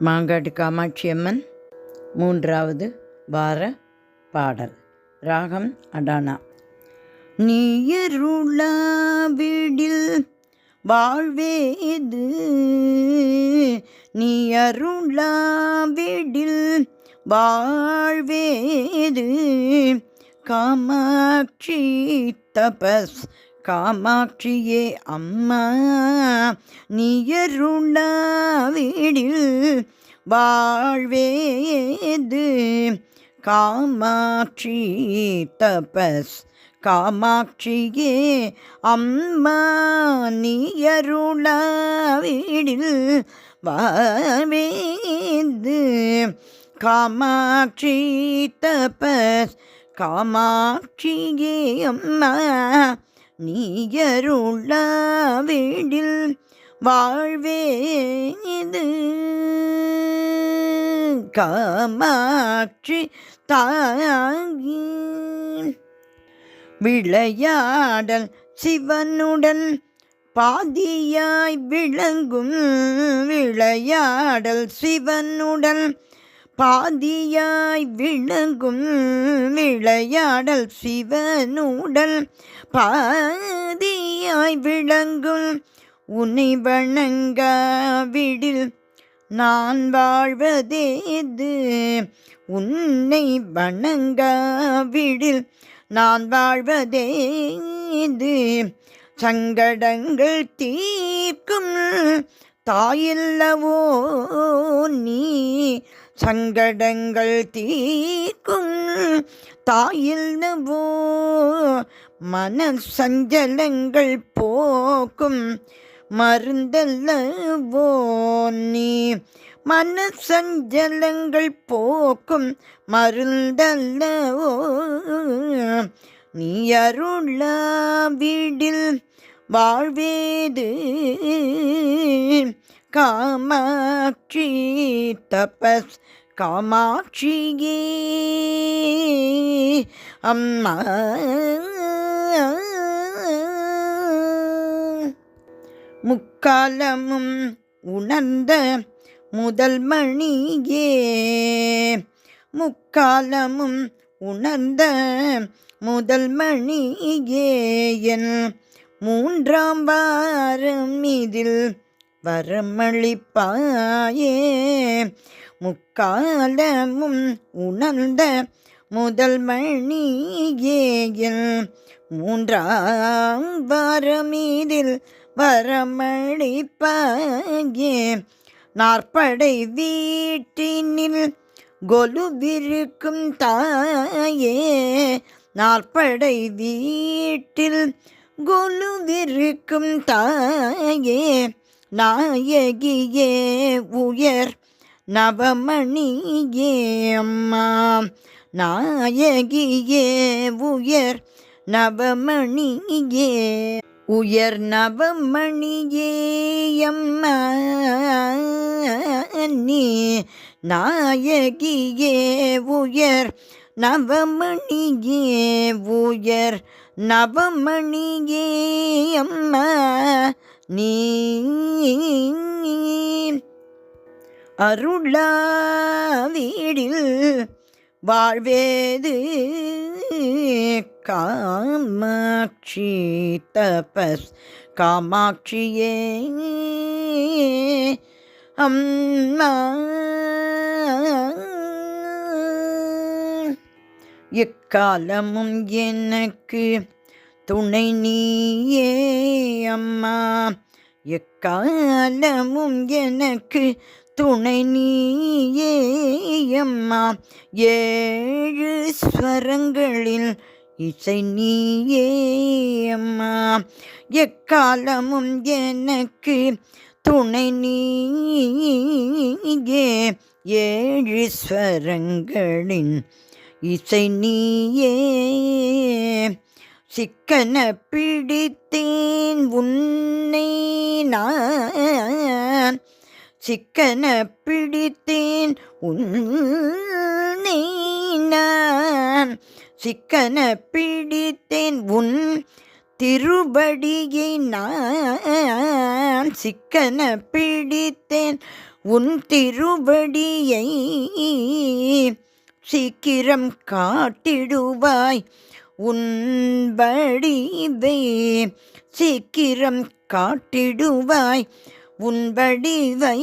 மாங்காட்டு காமாட்சியம்மன் மூன்றாவது வார பாடல். ராகம் அடானா. நீயருளாவிடில் வாழ்வேது, நீயருளாவிடில் வாழ்வேது. காமாட்சி தபஸ் காமாட்சியே அம்மா, நீயருளாவிடில் வாழ்வேது. காமாட்சி தபஸ் காமாட்சியே அம்மா, நீயருளாவிடில் வாழ்வேது. காமாட்சி தபஸ் காமாட்சியே அம்மா, நீயருளாவிடில் வாழ்வேது. காமாட்சி தாங்கி விளையாடல் சிவனுடன் பாதியாய் விளங்கும், விளையாடல் சிவனுடன் பாதியாய் விளங்கும், விளையாடல் சிவனுடன் பாதியாய் விளங்கும். உன்னை வணங்காவிடில் நான் வாழ்வதேது, உன்னை வணங்காவிடில் நான் வாழ்வதேது. சங்கடங்கள் தீர்க்கும் தாயில்லவோ நீ, சங்கடங்கள் தீர்க்கும் தாயில்லவோ. மன சஞ்சலங்கள் போக்கும் மருந்தல்லவோ நீ, மன சஞ்சலங்கள் போக்கும் மருந்தல்லவோ. நீ அருளாவிடில் வாழ்வேது. காமாட்சி தபஸ் காமாட்சியே அம்மா. முக்காலமும் உணர்ந்த முதல் மணியே, முக்காலமும் உணர்ந்த முதல் மணியே. என் மூன்றாம் வாரம் இதில் வரமளிப்பாயே. முக்காலமும் உணர்ந்த முதல் மணியே, என் மூன்றாம் வாரம் இதில் வரமளிப்பாயே. நாற்படை வீட்டினில் கொலுவிருக்கும் தாயே, நாற்படை வீட்டில் கொலுவிருக்கும் தாயே. நாயகியே உயர் நவமணியே அம்மா, நாயகியே உயர் நவமணியே. உயர் நவமணியே அம்மா நீ, நாயகியே உயர் நவமணியே. உயர் நவமணியே அம்மா நீ, அருளாவிடில் வாழ்வேது. காமாட்சி தபஸ் காமாட்சியே அம்மா. எக்காலமும் எனக்கு துணை நீயே அம்மா, எக்காலமும் எனக்கு துணை நீயே அம்மா. ஏழு ஸ்வரங்களில் இசை நீயே அம்மா, எக்காலமும் எனக்கு துணை நீயே. ஏழு ஸ்வரங்களின் இசை நீயே. சிக்கன பிடித்தேன் உன்னை நான், சிக்கன பிடித்தேன் உன்னை நான், சிக்கன பிடித்தேன் உன் திருவடியை நான் சிக்கன பிடித்தேன். உன் திருவடியை சீக்கிரம் காட்டிடுவாய். உன் வடிவை சீக்கிரம் காட்டிடுவாய். உன் வடிவை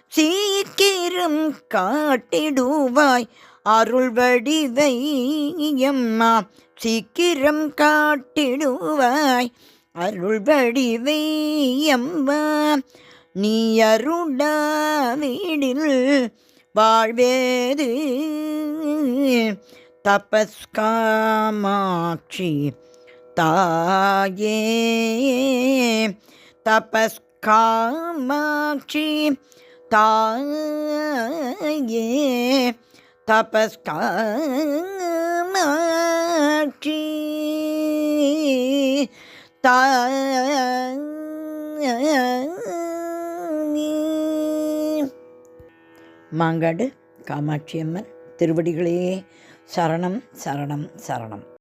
சீக்கிரம் காட்டிடுவாய். அருள் வடிவை அம்மா சீக்கிரம் காட்டிடுவாய். அருள் வடிவை அம்மா நீ அருளாவிடில் வாழ்வேது. தபஸ்காமாட்சி தாயே தபஸ்காமாட்சி தாயே தபஸ்காமாட்சி தாயே. மாங்காடு காமாட்சி அம்மன் திருவடிகளே சரணம் சரணம் சரணம்.